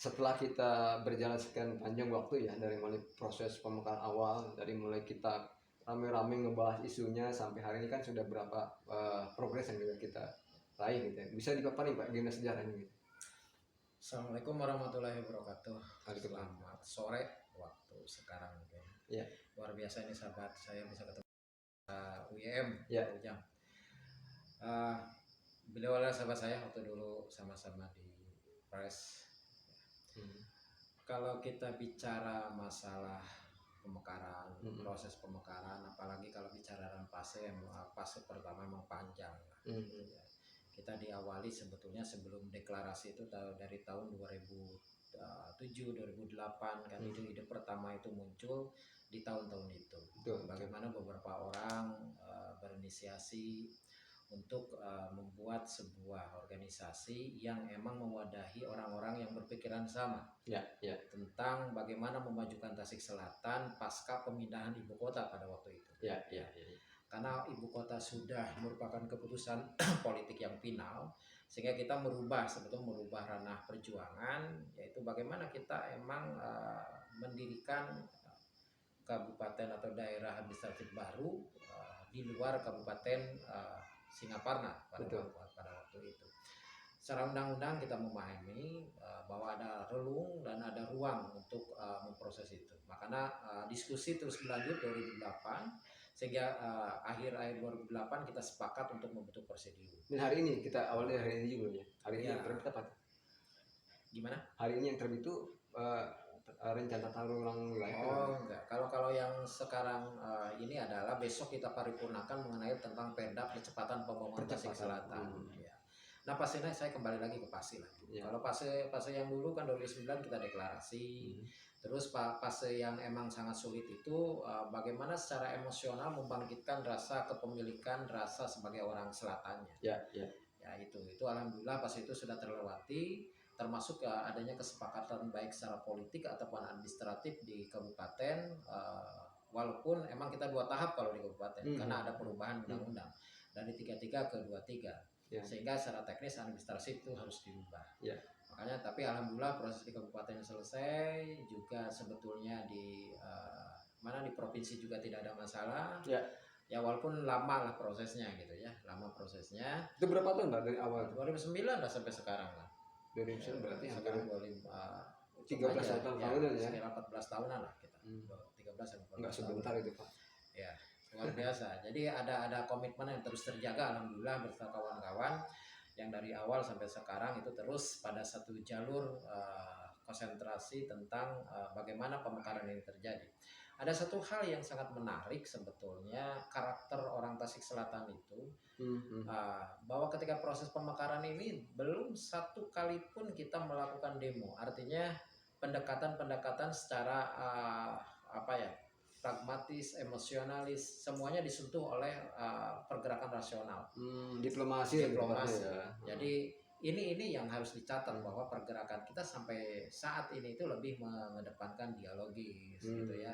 setelah kita berjalan sekian panjang waktu ya, dari mulai proses pemekaran awal, dari mulai kita rame-rame ngebahas isunya sampai hari ini kan sudah berapa progres yang kita raih gitu ya. Bisa dipaparin Pak gimana sejarahnya gitu. Assalamualaikum warahmatullahi wabarakatuh. Waalaikumsalam. Selamat sore waktu sekarang mungkin. Ya. Luar biasa ini sahabat, saya bisa ketemu UIM Ya. Ujang. Beliau adalah sahabat saya waktu dulu sama-sama di Pres. Kalau kita bicara masalah pemekaran, proses pemekaran, apalagi kalau bicara dalam fase pertama memang panjang. Ya. Kita diawali sebetulnya sebelum deklarasi itu dari tahun 2007, 2008 kan ide pertama itu muncul di tahun-tahun itu. Bagaimana beberapa orang berinisiasi untuk membuat sebuah organisasi yang emang mewadahi orang-orang yang berpikiran sama tentang bagaimana memajukan Tasik Selatan pasca pemindahan ibu kota pada waktu itu. Karena ibu kota sudah merupakan keputusan politik yang final, sehingga kita sebetulnya merubah ranah perjuangan, yaitu bagaimana kita emang mendirikan kabupaten atau daerah administratif baru di luar kabupaten Singaparna pada waktu itu. Secara undang-undang kita memahami bahwa ada relung dan ada ruang untuk memproses itu. Makanya diskusi terus berlanjut 2008 sehingga akhir 2008 kita sepakat untuk membentuk presidium. Dan hari ini kita awalnya hari ini juga ya. Hari ini yang terbit apa? Gimana? Hari ini yang terbit itu rencana tata ruang wilayah. Oh enggak. Kalau yang sekarang ini adalah besok kita paripurnakan mengenai tentang Perda Percepatan Pembangunan Tasik Selatan. Ya. Nah pastinya saya kembali lagi ke PASI lah. Kalau fase yang dulu kan 2009 kita deklarasi. Terus fase yang emang sangat sulit itu bagaimana secara emosional membangkitkan rasa kepemilikan, rasa sebagai orang selatannya. Ya itu alhamdulillah pas itu sudah terlewati, termasuk adanya kesepakatan baik secara politik ataupun administratif di kabupaten. Walaupun emang kita 2 tahap kalau di kabupaten karena ada perubahan undang-undang dari 33 ke 23. Sehingga secara teknis administrasi itu harus dirubah. Makanya tapi alhamdulillah proses di kabupaten selesai, juga sebetulnya di di provinsi juga tidak ada masalah. Ya walaupun lama lah prosesnya gitu ya, Itu berapa tahun Pak dari awal? 2009 lah sampai sekarang lah. 2009 berarti sekarang 13 tahunan ya. Sekitar 14 tahunan lah kita. 13 sampai 14 Enggak sebentar itu Pak. Ya, luar biasa. Jadi ada komitmen yang terus terjaga alhamdulillah bersama kawan-kawan yang dari awal sampai sekarang itu terus pada satu jalur konsentrasi tentang bagaimana pemekaran ini terjadi. Ada satu hal yang sangat menarik sebetulnya karakter orang Tasik Selatan itu bahwa ketika proses pemekaran ini belum satu kali pun kita melakukan demo. Artinya pendekatan secara pragmatis, emosionalis, semuanya disentuh oleh pergerakan rasional. Diplomasi. Ya. Jadi ini yang harus dicatat bahwa pergerakan kita sampai saat ini itu lebih mengedepankan dialogis gitu ya.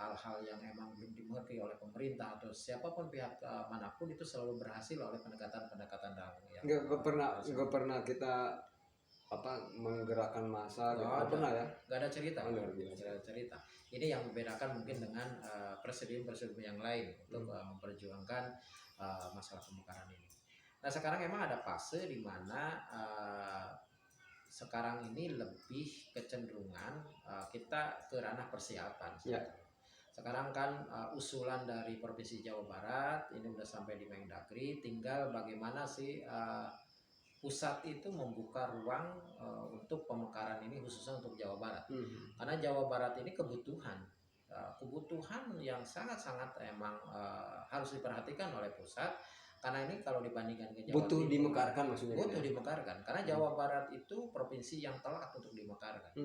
Hal-hal yang emang belum dimengerti oleh pemerintah atau siapapun pihak manapun itu selalu berhasil oleh pendekatan yang nggak pernah kita menggerakkan massa nggak pernah ya. Nggak ada cerita. Ini yang membedakan mungkin dengan presidium yang lain untuk memperjuangkan masalah pemekaran ini. Nah sekarang emang ada fase di mana sekarang ini lebih kecenderungan kita ke ranah persiapan. Sekarang kan usulan dari Provinsi Jawa Barat ini udah sampai di Mendagri, tinggal bagaimana sih pusat itu membuka ruang untuk pemekaran ini khususnya untuk Jawa Barat. Karena Jawa Barat ini kebutuhan yang sangat-sangat emang harus diperhatikan oleh pusat. Karena ini kalau dibandingkan ke Jawa Timur dimekarkan maksudnya. Butuh dimekarkan karena Jawa Barat itu provinsi yang telat untuk dimekarkan.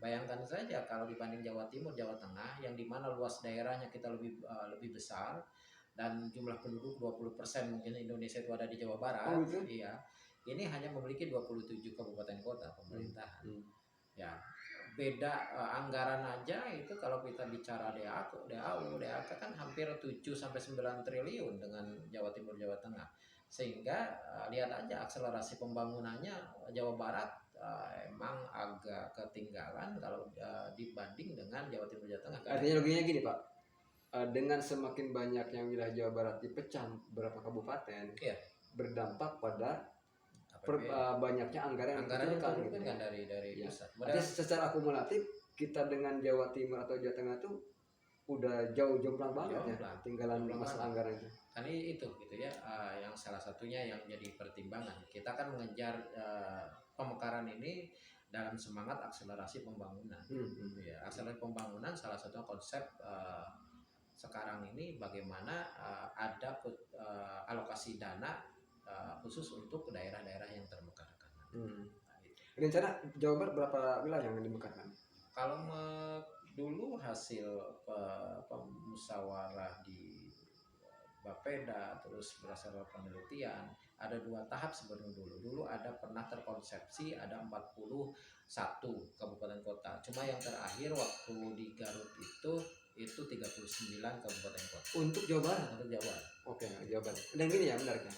Bayangkan saja kalau dibanding Jawa Timur, Jawa Tengah yang dimana luas daerahnya kita lebih besar dan jumlah penduduk 20% mungkin Indonesia itu ada di Jawa Barat. Iya. Ini hanya memiliki 27 kabupaten kota pemerintahan. Ya, beda anggaran aja itu kalau kita bicara DAK kan hampir 7 sampai 9 triliun dengan Jawa Timur, Jawa Tengah. Sehingga lihat aja akselerasi pembangunannya Jawa Barat emang agak agak ketinggalan kalau dibanding dengan Jawa Timur Jawa Tengah. Artinya logikanya gini Pak, dengan semakin banyaknya wilayah Jawa Barat dipecah beberapa kabupaten, iya, berdampak pada APBD. banyaknya anggaran yang Anggaran diturunkan gitu kan ya. dari Ya. pusat. Artinya secara akumulatif kita dengan Jawa Timur atau Jawa Tengah tuh udah jauh jomplang banget ya, tinggalan masalah anggaran itu. Kan itu gitu ya, yang salah satunya yang jadi pertimbangan. Kita kan mengejar pemekaran ini dalam semangat akselerasi pembangunan. Ya, akselerasi pembangunan salah satu konsep sekarang ini bagaimana ada alokasi dana khusus untuk daerah-daerah yang termekarakan. Nah, gitu. Rencana Jawa Barat berapa wilayah yang dimekarkan? Kalau dulu hasil musyawarah di Bapeda, terus berdasarkan penelitian ada 2 tahap sebelum dulu ada pernah terkonsepsi ada 41 kabupaten kota, cuma yang terakhir waktu di Garut itu 39 kabupaten kota untuk Jawa Barat. Untuk Jawa. Oke, Jawa Barat. Dan gini ya menariknya,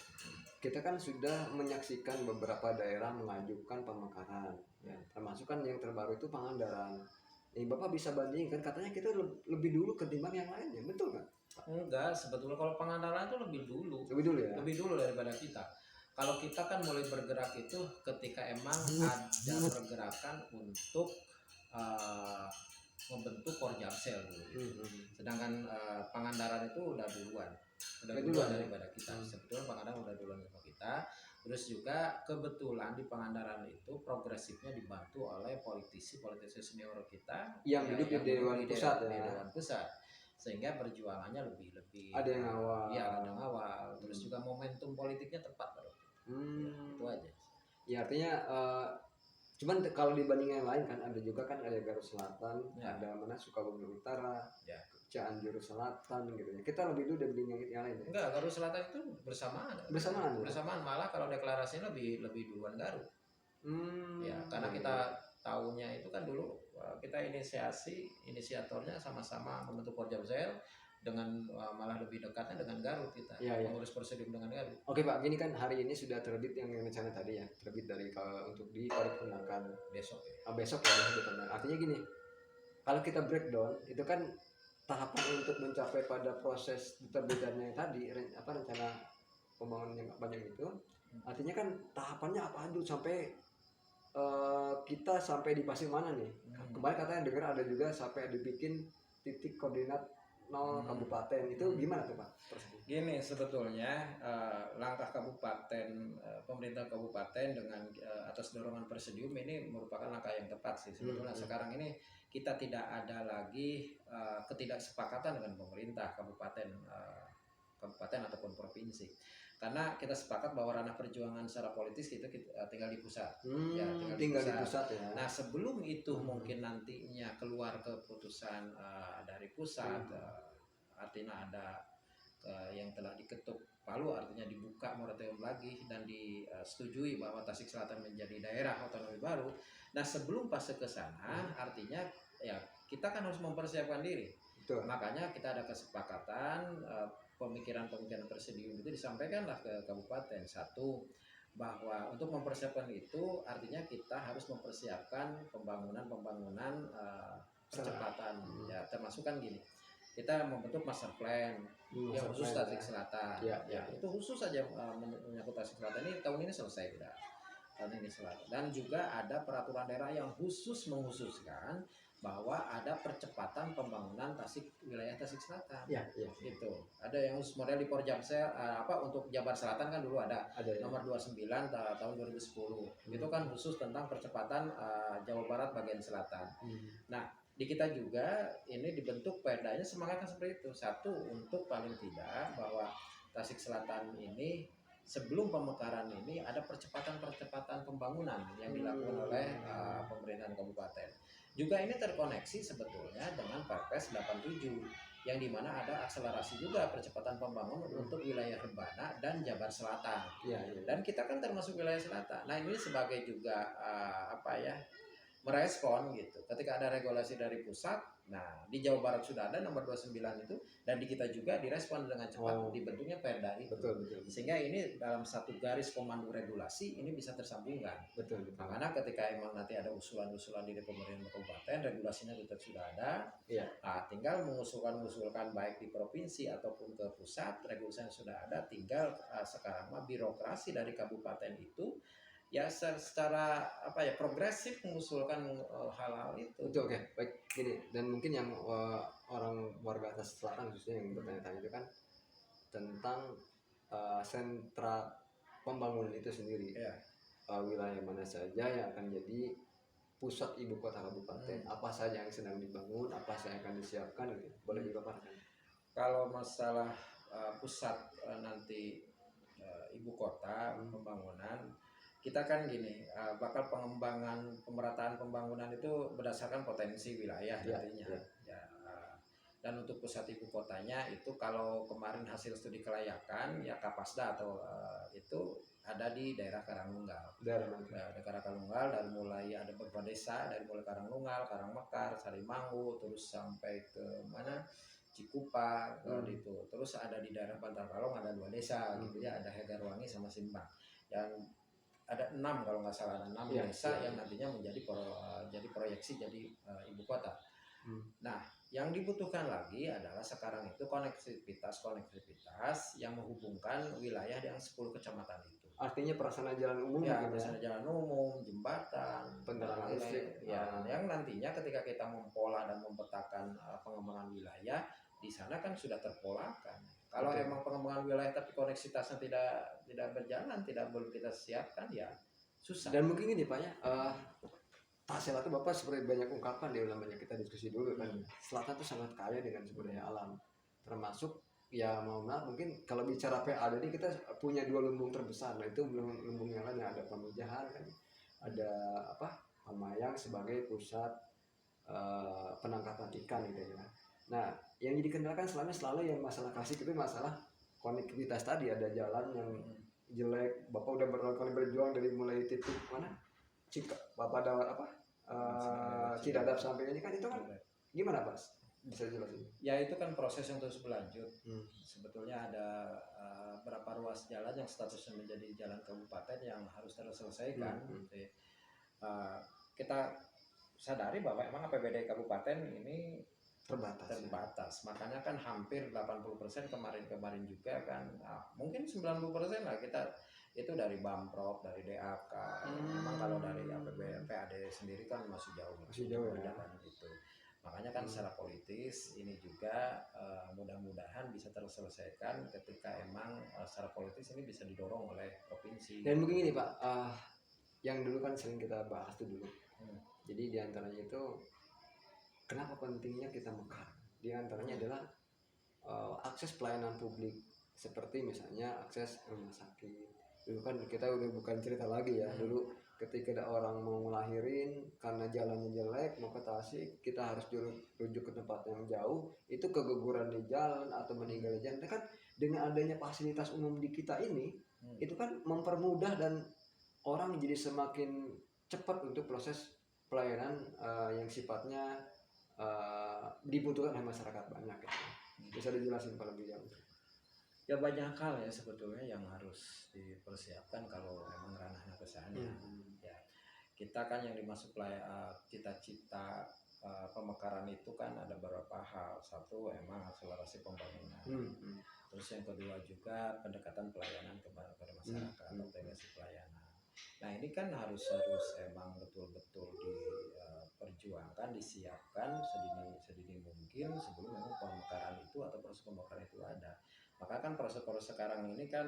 kita kan sudah menyaksikan beberapa daerah mengajukan pemekaran ya, termasuk kan yang terbaru itu Pangandaran. Bapak bisa bandingkan, katanya kita lebih dulu ketimbang yang lainnya, betul nggak? Enggak, sebetulnya kalau Pangandaran itu lebih dulu ya, lebih dulu daripada kita. Kalau kita kan mulai bergerak itu ketika emang ada pergerakan untuk membentuk Porjamsel dulu. Sedangkan Pangandaran itu udah duluan daripada kita. Sebetulnya Pangandaran udah duluan sama kita. Terus juga kebetulan di Pangandaran itu progresifnya dibantu oleh politisi senior kita yang duduk di Dewan Pusat ya. Dewan Pusat, sehingga perjuangannya lebih ada yang awal. Ya, ada yang awal. Terus juga momentum politiknya tepat baru. Ya, itu aja. Ya artinya cuman kalau dibanding yang lain kan ada juga kan ada Garut Selatan, ya. Ada mana Sukabumi Utara, ya. Cianjur Selatan gitu ya. Kita lebih dulu dibanding yang lain. Ya? Enggak, Garut Selatan itu bersamaan. Bersamaan malah kalau deklarasinya lebih duluan Garut. Ya, karena kita tahunya itu kan dulu kita inisiatornya sama-sama membentuk Porjamsel dengan malah lebih dekatnya dengan Garut kita. Mengurus presidium dengan Garut. Oke Pak, gini kan hari ini sudah terbit yang rencana tadi ya, terbit dari untuk diparipurnakan besok ya. Besok ya, artinya gini, kalau kita breakdown itu kan tahapan untuk mencapai pada proses terbitannya tadi rencana pembangunan yang banyak itu, artinya kan tahapannya apa dulu sampai kita sampai di fase mana nih? Kemarin katanya dengar ada juga sampai dibikin titik koordinat 0 kabupaten, itu gimana tuh Pak? Gini, sebetulnya langkah kabupaten, pemerintah kabupaten dengan atas dorongan presidium ini merupakan langkah yang tepat sih sebetulnya. Sekarang ini kita tidak ada lagi ketidaksepakatan dengan pemerintah kabupaten ataupun provinsi, karena kita sepakat bahwa ranah perjuangan secara politis kita tinggal di pusat. Tinggal di pusat ya. Nah, sebelum itu mungkin nantinya keluar keputusan dari pusat, artinya ada yang telah diketuk palu, artinya dibuka moratorium lagi dan disetujui bahwa Tasik Selatan menjadi daerah otonomi baru. Nah, sebelum fase ke sana, artinya ya kita kan harus mempersiapkan diri. Betul. Makanya kita ada kesepakatan pemikiran-pemikiran presidium itu disampaikanlah ke kabupaten. Satu, bahwa untuk mempersiapkan itu artinya kita harus mempersiapkan pembangunan percepatan ya, termasuk kan gini, kita membentuk master plan yang khusus Tasik Selatan. Itu khusus saja menyangkut Tasik Selatan. Ini tahun ini selesai tidak? Tahun ini selesai. Dan juga ada peraturan daerah yang khusus mengkhususkan bahwa ada percepatan pembangunan wilayah Tasik Selatan. Gitu. Ada yang khusus model di Porjamsel untuk Jabar Selatan kan dulu ada nomor 29 tahun 2010. Itu kan khusus tentang percepatan Jawa Barat bagian selatan. Nah, di kita juga ini dibentuk perdanya semangatnya seperti itu. Satu, untuk paling tidak bahwa Tasik Selatan ini sebelum pemekaran ini ada percepatan pembangunan yang dilakukan oleh pemerintahan kabupaten. Juga ini terkoneksi sebetulnya dengan Perpres 87 yang dimana ada akselerasi juga percepatan pembangunan untuk wilayah Rebana dan Jabar Selatan. Dan kita kan termasuk wilayah selatan. Nah, ini sebagai juga merespon gitu. Ketika ada regulasi dari pusat, nah di Jawa Barat sudah ada nomor 29 itu, dan di kita juga direspon dengan cepat, dibentuknya Perda itu. Betul. Sehingga ini dalam satu garis komando regulasi ini bisa tersambungkan. Betul. Karena ketika emang nanti ada usulan-usulan di pemerintah kabupaten, regulasinya tetap sudah ada. Iya. Nah, tinggal mengusulkan baik di provinsi ataupun ke pusat, regulasinya sudah ada. Tinggal sekarang mah birokrasi dari kabupaten itu ya secara progresif mengusulkan hal-hal itu. Itu oke. Baik gini, dan mungkin yang orang warga atas selatan khususnya yang bertanya-tanya itu kan tentang sentra pembangunan itu sendiri. Ya. Wilayah mana saja yang akan jadi pusat ibu kota kabupaten, apa saja yang sedang dibangun, apa saja yang akan disiapkan gitu. Boleh dipaparkan? Kalau masalah pusat nanti ibu kota pembangunan, kita kan gini, bakal pemerataan pembangunan itu berdasarkan potensi wilayah nantinya. Ya, dan untuk pusat ibu kotanya itu kalau kemarin hasil studi kelayakan ya Kapasda atau itu ada di daerah Karangnunggal. Daerah Karangnunggal, dari mulai ada beberapa desa, dari mulai Karangnunggal, Karangmekar, Sarimangu, terus sampai ke mana? Cikupa gitu. Terus ada di daerah Bantar Kalong ada 2 desa gitu ya, ada Hegarwangi sama Simbang. Yang ada 6 kalau nggak salah, ada 6 desa yang nantinya jadi proyeksi jadi ibu kota. Nah, yang dibutuhkan lagi adalah sekarang itu konektivitas yang menghubungkan wilayah yang 10 kecamatan itu. Artinya prasarana jalan umum ya, prasarana jalan umum, jembatan, penerangan listrik. Yang nantinya ketika kita mempola dan memetakan pengembangan wilayah, di sana kan sudah terpolakan. Kalau emang pengembangan wilayah tapi koneksitasnya tidak berjalan, belum kita siapkan, ya susah. Dan mungkin ini Pak ya, Tasela itu Bapak seperti banyak ungkapan, dia udah banyak kita diskusi dulu kan. Selatan itu sangat kaya dengan sumber daya alam, termasuk ya mungkin kalau bicara PA ini kita punya 2 lumbung terbesar. Nah itu lumbung yang lain ada Pamijahan kan, ada Pamayang sebagai pusat penangkapan ikan gitu ya. Nah yang jadi kendala kan selalu yang masalah klasik itu masalah konektivitas tadi. Ada jalan yang jelek, Bapak udah berkali-kali berjuang dari mulai titik mana Bapak ada Cidadap sampai ini kan, itu kan gimana Pak? Bisa jelasin? Ya itu kan proses yang terus berlanjut. Sebetulnya ada berapa ruas jalan yang statusnya menjadi jalan kabupaten yang harus terselesaikan. Kita sadari bahwa emang APBD kabupaten ini terbatas. Makanya kan hampir 80% kemarin juga kan, mungkin 90% lah kita itu dari Bamprop, dari DAK. Memang kalau dari APBD PAD sendiri kan masih jauh ya. Itu. Makanya kan secara politis ini juga mudah-mudahan bisa terselesaikan ketika emang secara politis ini bisa didorong oleh provinsi. Dan mungkin ini Pak, yang dulu kan sering kita bahas tuh dulu. Jadi diantaranya itu kenapa pentingnya kita mekar? Diantaranya adalah akses pelayanan publik, seperti misalnya akses rumah sakit. Dulu kan kita udah bukan cerita lagi ya, dulu ketika ada orang mau ngelahirin karena jalannya jelek mau ke Tasik, kita harus rujuk ke tempat yang jauh, itu keguguran di jalan atau meninggal di jalan. Nah, kan dengan adanya fasilitas umum di kita ini, itu kan mempermudah dan orang jadi semakin cepat untuk proses pelayanan yang sifatnya dibutuhkan oleh masyarakat banyak gitu. Bisa dijelasin Pak lebih jauh? Ya banyak hal ya sebetulnya yang harus dipersiapkan kalau memang ranahnya ke sana. Ya, kita kan yang dimaksud cita-cita pemekaran itu kan ada beberapa hal. Satu emang akselerasi pembangunan. Terus yang kedua juga pendekatan pelayanan kepada masyarakat atau integrasi pelayanan. Nah ini kan harus emang betul-betul diperjuangkan, disiapkan sedini mungkin sebelum memang pemekaran itu atau proses pemekaran itu ada. Maka kan proses-proses sekarang ini kan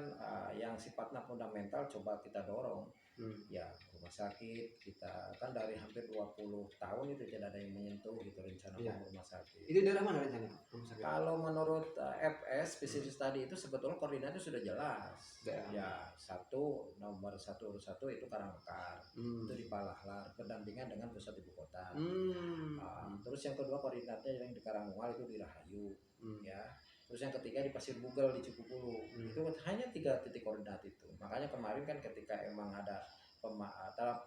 yang sifatnya fundamental coba kita dorong. Ya rumah sakit kita kan dari hampir 20 tahun itu tidak ada yang menyentuh gitu rencana rumah sakit. Itu daerah mana rencana rumah sakit? Kalau menurut FS Spesialis Tadi itu sebetulnya koordinatnya sudah jelas. Ya nomor satu itu Karangmekar, itu di Palahlar berdampingan dengan pusat ibu kota. Terus yang kedua koordinatnya yang di Karangnunggal itu di Rahayu. Ya. Terus yang ketiga di Pasir Bugel di Cikupulu. Itu hanya 3 titik koordinat itu. Makanya kemarin kan ketika emang ada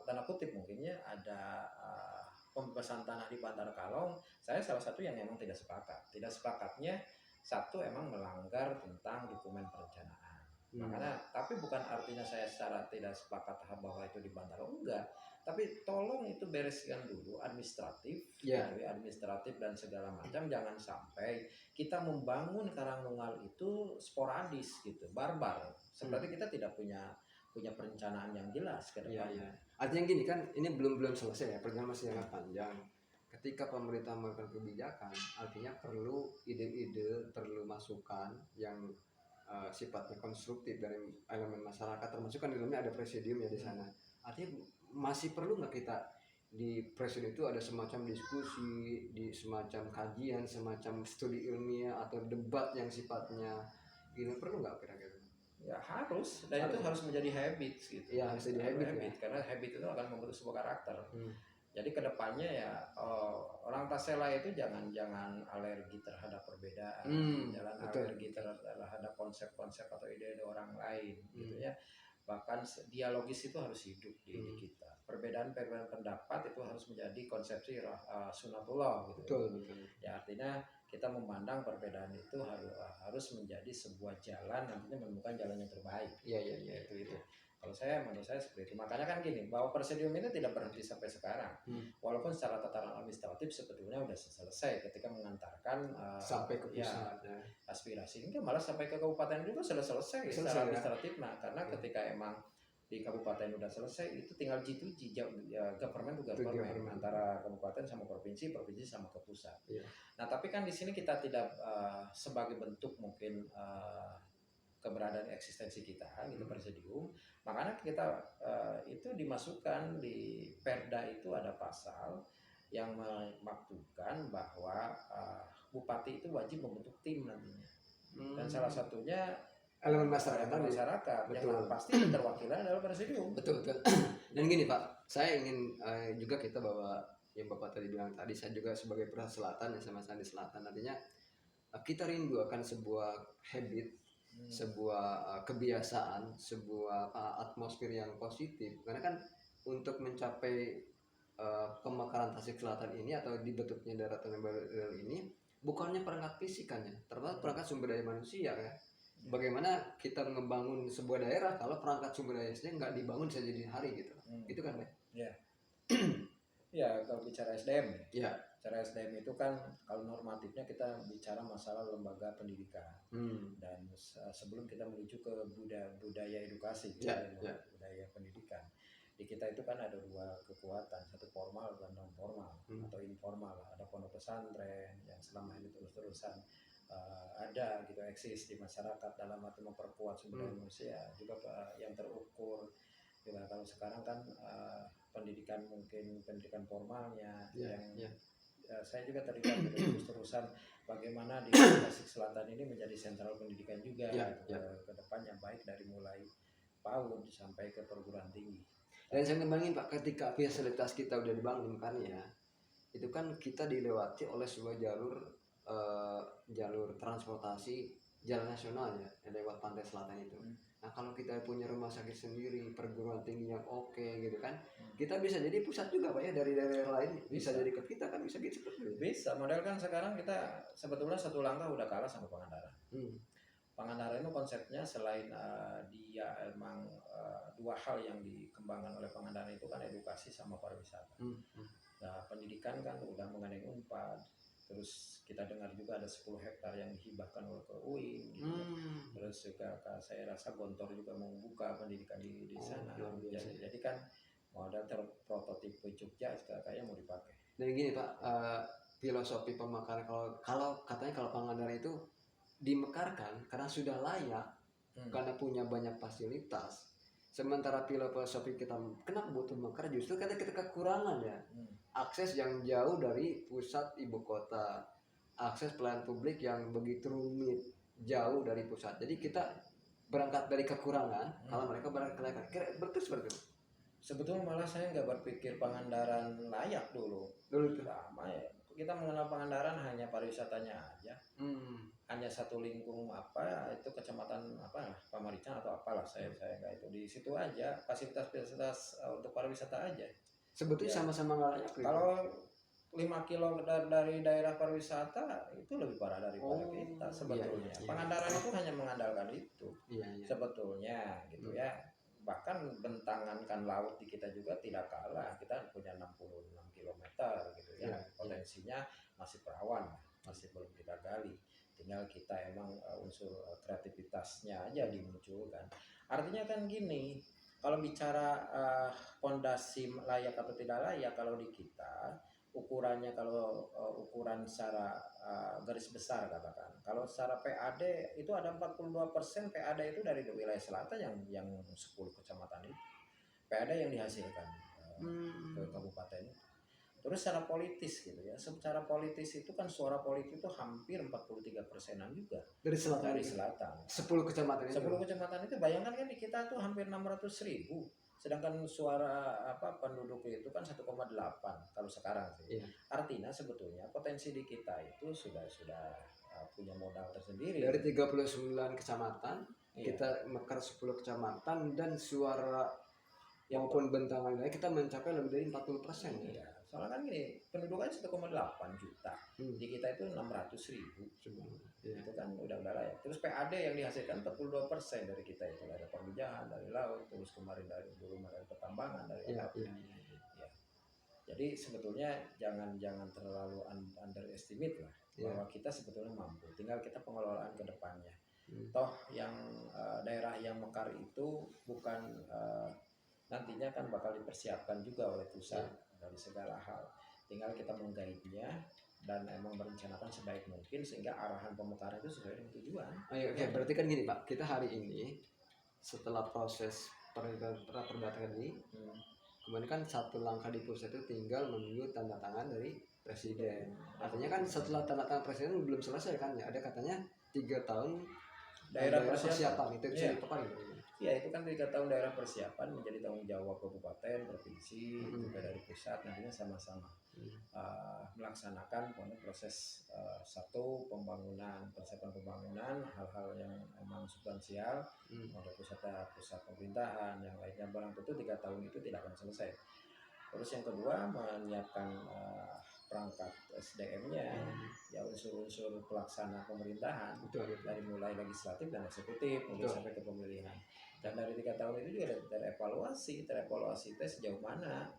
tanda kutip mungkinnya ada pembebasan tanah di Bantar Kalong, saya salah satu yang memang tidak sepakat. Tidak sepakatnya satu emang melanggar tentang dokumen perencanaan. Makanya, tapi bukan artinya saya secara tidak sepakat bahwa itu di Bantar, enggak. Tapi tolong itu bereskan dulu administratif, administratif dan segala macam. Jangan sampai kita membangun Karangnunggal itu sporadis gitu, barbar. Seperti kita tidak punya perencanaan yang jelas ke depannya. Artinya gini kan, ini belum selesai ya, perjalanan masih sangat panjang. Ketika pemerintah melakukan kebijakan, artinya perlu ide-ide, perlu masukan yang sifatnya konstruktif dari elemen masyarakat, termasuk kan di dalamnya ada presidium ya di sana. Artinya masih perlu nggak kita di presidium itu ada semacam diskusi, di semacam kajian, semacam studi ilmiah atau debat yang sifatnya ini, perlu nggak kira-kira? Ya harus, dan itu harus menjadi habit gitu. Ya harus jadi habit ya. Karena habit itu akan membentuk sebuah karakter. Jadi kedepannya ya orang Tasela itu jangan alergi terhadap perbedaan, jangan alergi terhadap konsep-konsep atau ide-ide orang lain, gitu ya. Bahkan dialogis itu harus hidup di kita. Perbedaan pendapat itu harus menjadi konsepsi sunatullah, gitu. Betul. Ya artinya kita memandang perbedaan itu harus menjadi sebuah jalan, nantinya menemukan jalan yang terbaik. Iya. Itu. Menurut saya seperti itu. Makanya kan gini, bahwa presidium ini tidak berhenti sampai sekarang. Walaupun secara tataran administratif sebetulnya sudah selesai ketika mengantarkan sampai ke pusat aspirasi. Ini malah sampai ke kabupaten juga sudah selesai secara administratif. Nah, karena ketika emang di kabupaten udah selesai, itu tinggal G2G, government to government, antara kabupaten sama provinsi sama ke pusat. Nah, tapi kan di sini kita tidak sebagai bentuk mungkin keberadaan eksistensi kita gitu, presidium. Makanya kita itu dimasukkan di Perda, itu ada pasal yang memaktubkan bahwa bupati itu wajib membentuk tim nantinya. Dan salah satunya elemen masyarakat yang pasti terwakilan adalah presidium. Betul. Dan gini Pak, saya ingin juga kita bahwa yang Bapak tadi bilang tadi, saya juga sebagai perasaan selatan ya, sama-sama di selatan, artinya kita rindu akan sebuah habit, sebuah kebiasaan, sebuah atmosfer yang positif. Karena kan untuk mencapai pemekaran Tasik Selatan ini atau dibentuknya daratan yang baru ini, bukannya perangkat fisik kan ya, termasuk perangkat sumber daya manusia ya. Bagaimana kita membangun sebuah daerah kalau perangkat sumber dayanya nggak dibangun bisa jadi hari gitu, itu kan Pak? Ya kalau bicara SDM ya. Bicara SDM itu kan kalau normatifnya kita bicara masalah lembaga pendidikan, dan sebelum kita menuju ke budaya edukasi, budaya pendidikan, di kita itu kan ada dua kekuatan, satu formal dan non formal atau informal. Ada pondok pesantren yang selama ini terus-terusan ada gitu, eksis di masyarakat dalam arti memperkuat sumber daya manusia, juga yang terukur. Juga kalau sekarang kan pendidikan mungkin pendidikan formalnya saya juga terlibat terus-terusan bagaimana di Tasik Selatan ini menjadi sentral pendidikan juga ke depan yang baik dari mulai PAUD sampai ke perguruan tinggi. Dan saya ngembangin Pak, ketika fasilitas kita udah dibangun kan ya, itu kan kita dilewati oleh sebuah jalur transportasi jalan nasional ya, yang lewat pantai selatan itu. Nah kalau kita punya rumah sakit sendiri, perguruan tinggi yang oke gitu kan, kita bisa jadi pusat juga Pak ya, dari daerah lain bisa jadi ke kita kan, bisa gitu. Bisa, model kan sekarang kita sebetulnya satu langkah udah kalah sama Pangandaran. Pangandaran itu konsepnya selain dia emang dua hal yang dikembangkan oleh Pangandaran itu kan edukasi sama pariwisata. Nah pendidikan kan udah mengenai Unpad, terus kita dengar juga ada 10 hektar yang dihibahkan oleh ke UIN gitu. Terus juga saya rasa Gontor juga mau buka pendidikan di sana. Jadi kan model prototipe Jogja kayaknya mau dipakai. Dan gini Pak, filosofi pemekaran kalau katanya kalau Pangandaran itu dimekarkan karena sudah layak, karena punya banyak fasilitas. Sementara filosofi kita kenapa butuh mekar, justru karena kita kekurangan ya, akses yang jauh dari pusat ibu kota, akses pelayanan publik yang begitu rumit, jauh dari pusat. Jadi kita berangkat dari kekurangan, kalau mereka berangkat dari kelayakan. Betul seperti itu. Sebetulnya malah saya nggak berpikir Pangandaran layak dulu lama ya. Kita mengenal Pangandaran hanya pariwisatanya aja, hanya satu lingkung itu kecamatan Pamarican atau apalah, saya nggak itu, di situ aja fasilitas untuk pariwisata aja. Sebetulnya sama-sama nggak layak. Kalau kilo dari daerah pariwisata itu lebih parah daripada kita sebetulnya. Iya. Pangandaran itu hanya mengandalkan itu. Iya. Sebetulnya gitu ya. Bahkan bentangan laut di kita juga tidak kalah. Kita punya 66 kilometer gitu ya. Potensinya masih perawan, masih belum kita gali. Tinggal kita emang unsur kreativitasnya aja dimunculkan. Artinya kan gini, kalau bicara fondasi layak atau tidak layak, kalau di kita ukurannya, kalau ukuran secara garis besar katakan, kalau secara PAD itu ada 42% PAD itu dari wilayah selatan yang 10 kecamatan itu PAD yang dihasilkan ke kabupaten. Terus secara politis gitu ya, secara politis itu kan suara politik itu hampir 43%-an juga dari selatan. 10 kecamatan itu. 10 kecamatan itu bayangkan kan di kita tuh hampir 600.000. Sedangkan suara penduduk itu kan 1,8 kalau sekarang sih. Iya. Artinya sebetulnya potensi di kita itu sudah punya modal tersendiri. Dari 39 kecamatan, kita mekar 10 kecamatan dan suara maupun bentangan lain kita mencapai lebih dari 40%. Iya. Soalnya kan gini, penduduknya 1,8 juta. Di kita itu 600.000. Itu kan udah layak. Terus PAD yang dihasilkan 42% dari kita itu ada pemijahan dari laut, terus kemarin dari pertambangan, dari ya. Jadi sebetulnya jangan terlalu underestimate lah bahwa kita sebetulnya mampu. Tinggal kita pengelolaan ke depannya. Toh yang daerah yang mekar itu bukan nantinya kan bakal dipersiapkan juga oleh pusat dari segala hal. Tinggal kita menggaidnya dan emang merencanakan sebaik mungkin sehingga arahan pemekaran itu sesuai dengan tujuan. Oke, berarti kan gini Pak, kita hari ini setelah proses perdatangan ini, kemudian kan satu langkah di pusat itu tinggal menunggu tanda tangan dari presiden. Artinya kan setelah tanda tangan presiden belum selesai kan ya, ada katanya 3 tahun daerah persiapan itu bisa ditekan gitu. Ya itu kan 3 tahun daerah persiapan menjadi tanggung jawab kabupaten, provinsi, juga dari pusat nantinya sama-sama melaksanakan proses satu persiapan pembangunan, hal-hal yang memang substansial, ada pusat pemerintahan, yang lainnya barang tentu 3 tahun itu tidak akan selesai. Terus yang kedua menyiapkan perangkat SDM-nya, ya unsur-unsur pelaksana pemerintahan, dari mulai legislatif dan eksekutif sampai ke pemilihan. Dan dari 3 tahun itu juga terevaluasi sejauh mana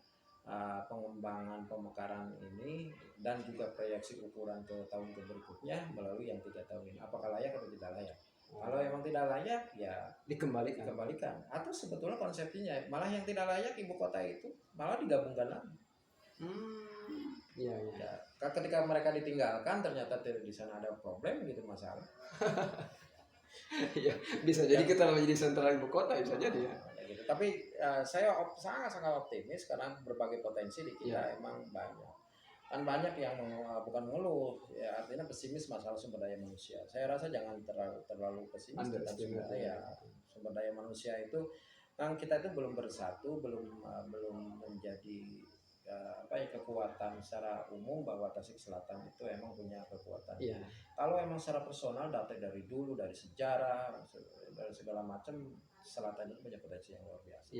pengembangan pemekaran ini dan juga proyeksi ukuran ke tahun berikutnya melalui yang 3 tahun ini, apakah layak atau tidak layak. Kalau emang tidak layak ya dikembalikan. Atau sebetulnya konsepnya malah yang tidak layak ibu kota itu malah digabungkan lagi. Ya, ketika mereka ditinggalkan ternyata di sana ada problem gitu, masalah. Ya, bisa jadi kita menjadi sentral ibu kota bisa jadi ya. Gitu. Tapi saya sangat optimis karena berbagai potensi di kita emang banyak. Kan banyak yang bukan mengeluh, ya artinya pesimis masalah sumber daya manusia. Saya rasa jangan terlalu pesimis tentang sumber daya manusia itu. Kan kita itu belum bersatu, belum menjadi kekuatan secara umum bahwa Tasik Selatan itu emang punya kekuatan. Kalau emang secara personal data dari dulu, dari sejarah, dari segala macam, Selatan itu punya potensi yang luar biasa.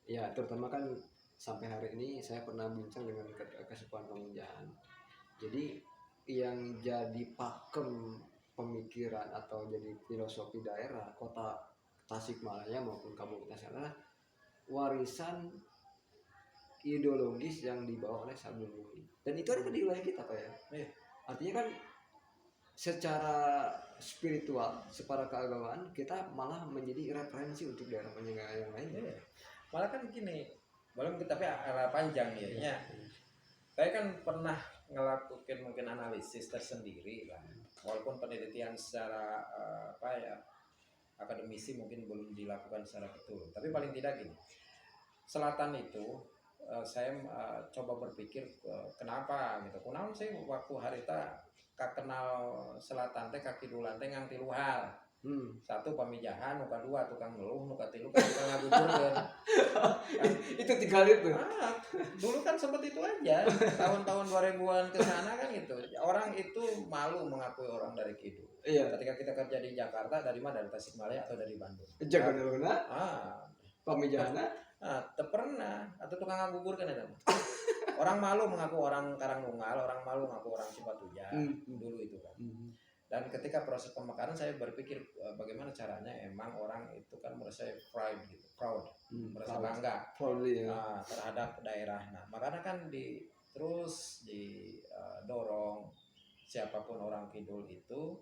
Iya, terutama kan sampai hari ini saya pernah bincang dengan Kesepuan Pamijahan. Jadi yang jadi pakem pemikiran atau jadi filosofi daerah kota Tasikmalaya maupun Kabupaten adalah warisan ideologis yang dibawa oleh Sabda Mui. Dan itu ada di wilayah kita Pak ya. Artinya kan secara spiritual, secara keagamaan kita malah menjadi referensi untuk daerah penyangga yang lainnya. Malah kan gini, tapi ala panjang ya. Saya kan pernah ngelakuin mungkin analisis tersendiri lah. Walaupun penelitian secara akademisi mungkin belum dilakukan secara betul. Tapi paling tidak gini, Selatan itu saya coba berpikir kenapa gitu. Kunaon sih waktu harita kenal Selatan teh kaki dulan teh ngang tilu hal. Satu pamijahan, nuka dua tukang ngeluh, nuka tilu kan tukang ngabujurkeun. Itu 3 kali itu. Dulu kan sempat itu aja. Tahun-tahun 2000-an ke sana kan gitu. Orang itu malu mengakui orang dari Kidul. Ketika kita kerja di Jakarta, dari mana? Dari Tasikmalaya atau dari Bandung? Jakarta pamijahan. Tak pernah. Atau tukang ngabubur kan ada. Orang malu mengaku orang Karangnunggal, orang malu mengaku orang Cipatujah dulu itu kan. Dan ketika proses pemekaran saya berpikir bagaimana caranya emang orang itu kan merasa proud gitu, merasa bangga terhadap daerah. Nah, makanya kan terus didorong siapapun orang Kidul itu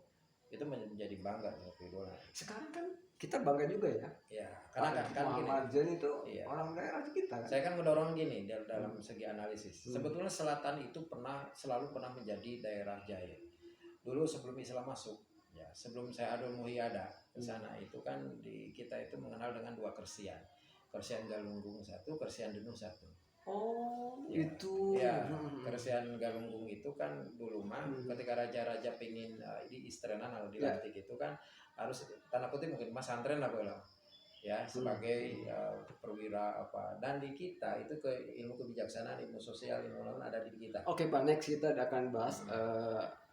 menjadi bangga dengan Kidul. Sekarang kan kita bangga juga ya. Ya, karena kan Muhammad Jen itu orang daerah kita. Saya kan mendorong gini dalam segi analisis. Sebetulnya selatan itu selalu pernah menjadi daerah jaya. Dulu sebelum Islam masuk, ya sebelum saya Adul Muhi ada ke sana itu kan kita itu mengenal dengan 2 Kersian. Kersian Galunggung 1, Kersian Denuh 1. Oh, ya, itu. Ya, Kersian Galunggung itu kan dulu mah ketika raja-raja pingin di istrenan atau dilantik itu kan harus tanda kutip mungkin mas santren lah boleh. Ya, sebagai perwira apa. Dan di kita itu ke ilmu kebijaksanaan, ilmu sosial, ilmu lain ada di kita. Oke, Pak, next kita akan bahas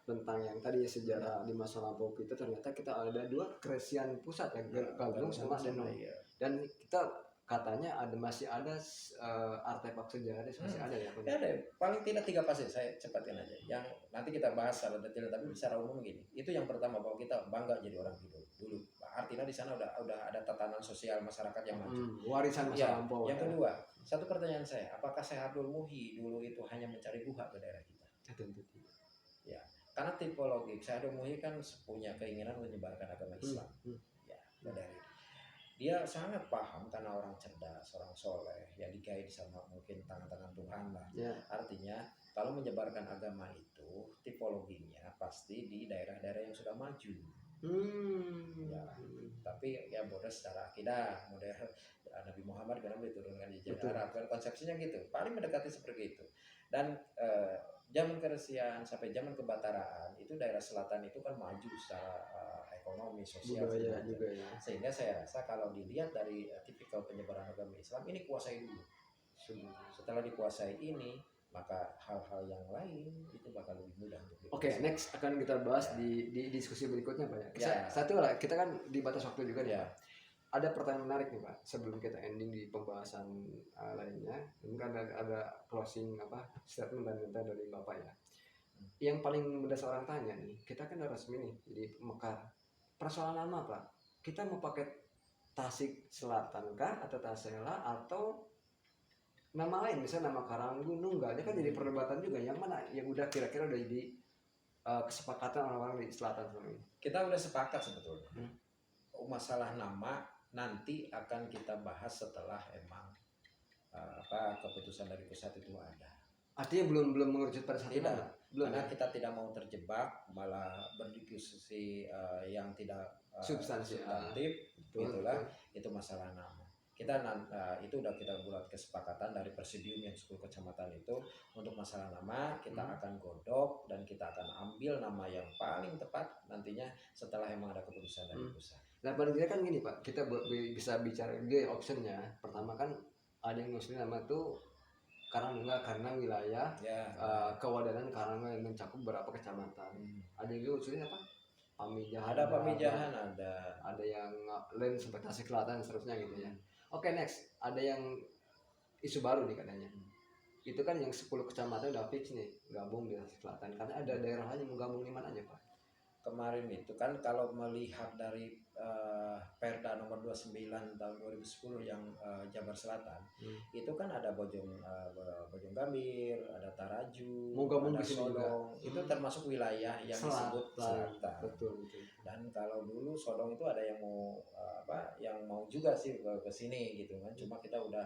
tentang yang tadi sejarah di masa lampau kita. Ternyata kita ada 2 Keresian pusat ya, Galunggung sama Denuh. Dan kita katanya masih ada artefak sejarah masih ada ya. Ya, ada paling tidak 3 fase, saya cepatkan aja. Yang nanti kita bahas secara detail, tapi secara umum gini. Itu yang pertama bahwa kita bangga jadi orang Kidul dulu. Artinya di sana udah ada tatanan sosial masyarakat yang maju. Warisan masa lampau. Yang kedua, satu pertanyaan saya, apakah Syekh Abdul Muhi dulu itu hanya mencari buah ke daerah kita? Tentu tidak. Ya, karena tipologi Syekh Abdul Muhi kan punya keinginan menyebarkan agama Islam. Ya, dari dia sangat paham karena orang cerdas, orang soleh, yang dikait sama mungkin tangan-tangan Tuhan lah. Artinya kalau menyebarkan agama itu tipologinya pasti di daerah-daerah yang sudah maju. Ya, tapi ya bodoh secara akidah, model Nabi Muhammad karena diturunkan di Jazirah Arab, kan konsepsinya gitu, paling mendekati seperti itu. Dan zaman Keresian sampai zaman Kebataraan itu daerah selatan itu kan maju secara ekonomi, sosial, juga ya. Sehingga saya rasa kalau dilihat dari tipikal penyebaran agama Islam ini kuasai dulu. Setelah dikuasai ini, maka hal-hal yang lain itu bakal lebih mudah untuk dikuasai. Oke, next akan kita bahas di diskusi berikutnya, Pak. Satu lah, kita kan di batas waktu juga ya. Ada pertanyaan menarik nih, Pak. Sebelum kita ending di pembahasan lainnya, mungkin ada closing statement dan minta dari Bapak ya. Yang paling mendasar orang tanya nih, kita kan udah resmi nih jadi Mekar. Persoalan nama, Pak. Kita mau pakai Tasik Selatan kah atau Tasela atau nama lain, misalnya nama Karanggununggal. Ini kan jadi perdebatan juga, yang mana yang udah kira-kira udah jadi kesepakatan orang-orang di selatan selama ini. Kita udah sepakat sebetulnya. Masalah nama nanti akan kita bahas setelah emang keputusan dari pusat itu ada. Artinya belum mengerucut pada saat itu. Karena kita tidak mau terjebak malah berdiskusi yang tidak substantif, itulah itu masalah nama. Kita itu udah kita buat kesepakatan dari presidium yang 10 kecamatan itu untuk masalah nama kita akan godok dan kita akan ambil nama yang paling tepat nantinya setelah emang ada keputusan dari pusat. Nah, pada dia kan gini, Pak, kita bisa bicara dia optionnya. Pertama kan ada yang ngusulin nama tuh karena wilayah kewadanan karena yang mencakup beberapa kecamatan. Ada yang usulin apa? Pamijahan. Ada Pamijahan, ada yang lain sampai Tasik Selatan dan seterusnya gitu ya. Oke, next. Ada yang isu baru nih katanya. Itu kan yang 10 kecamatan udah fix nih gabung di Tasik Selatan. Karena ada daerah lain yang mau gabung di mana aja, Pak? Kemarin itu kan kalau melihat dari Perda nomor 29 tahun 2010 yang Jabar Selatan, itu kan ada Bojong Gambir, ada Taraju, ada Sodong, itu termasuk wilayah yang disebut Selatan. Betul. Dan kalau dulu Sodong itu ada yang mau juga sih ke sini gitu kan, cuma kita udah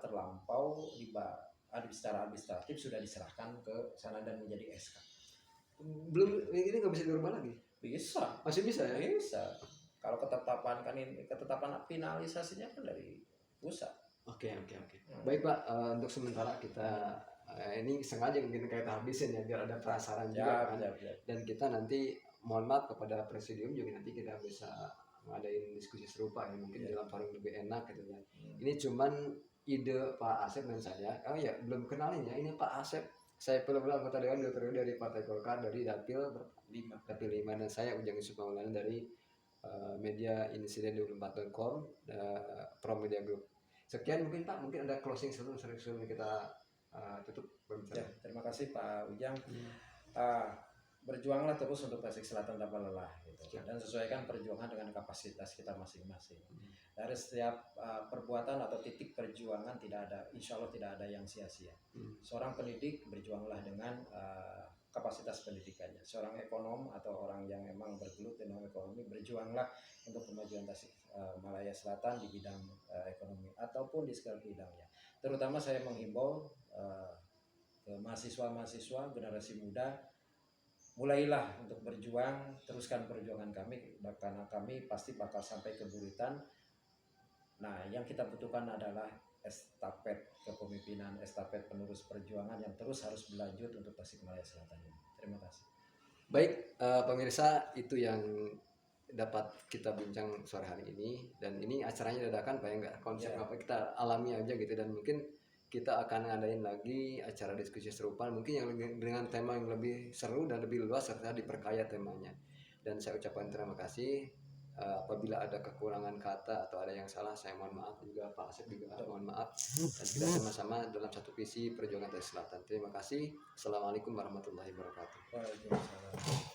terlampau secara administratif sudah diserahkan ke sana dan menjadi SK. Belum, ini nggak bisa dirubah lagi? Bisa. Masih bisa ya? Bisa. Kalau ketetapan finalisasinya kan dari pusat. Oke. Baik, Pak, untuk sementara kita ini sengaja mungkin kita habisin ya biar ada perasaran juga kan. Dan kita nanti mohon maaf kepada presidium juga nanti kita bisa ngadain diskusi serupa ya mungkin dalam forum lebih enak gitu ya. Ini cuman ide Pak Asep dan saya. Oh ya, belum kenalin ya. Ini Pak Asep. Saya peluru anggota Dewan dari Partai Golkar dari Dapil 5 dan saya Ujang Yusuf Maulana dari media insiden24.com Pro Media Group. Sekian mungkin Pak, mungkin ada closing sebelum kita tutup Ya, terima kasih Pak Ujang. Berjuanglah terus untuk Tasik Selatan tanpa lelah gitu. Dan sesuaikan perjuangan dengan kapasitas kita masing-masing. Dari setiap perbuatan atau titik perjuangan insya Allah tidak ada yang sia-sia. Seorang pendidik berjuanglah dengan kapasitas pendidikannya. Seorang ekonom atau orang yang memang bergelut dengan ekonomi berjuanglah untuk kemajuan Tasik Malaya Selatan di bidang ekonomi ataupun di segala bidangnya. Terutama saya menghimbau ke mahasiswa-mahasiswa generasi muda, mulailah untuk berjuang, teruskan perjuangan kami karena kami pasti bakal sampai ke buritan. Nah, yang kita butuhkan adalah estafet kepemimpinan, estafet penerus perjuangan yang terus harus berlanjut untuk Tasikmalaya Selatan ini. Terima kasih. Baik, pemirsa, itu yang dapat kita bincang sore hari ini, dan ini acaranya dadakan Pak, ya nggak konsep apa kita alami aja gitu, dan mungkin kita akan ngadain lagi acara diskusi serupa mungkin yang dengan tema yang lebih seru dan lebih luas serta diperkaya temanya. Dan saya ucapkan terima kasih. Apabila ada kekurangan kata atau ada yang salah, saya mohon maaf, juga Pak Asep juga mohon maaf, dan kita sama-sama dalam satu visi perjuangan Tasik Selatan. Terima kasih. Assalamualaikum warahmatullahi wabarakatuh. Waalaikumsalam.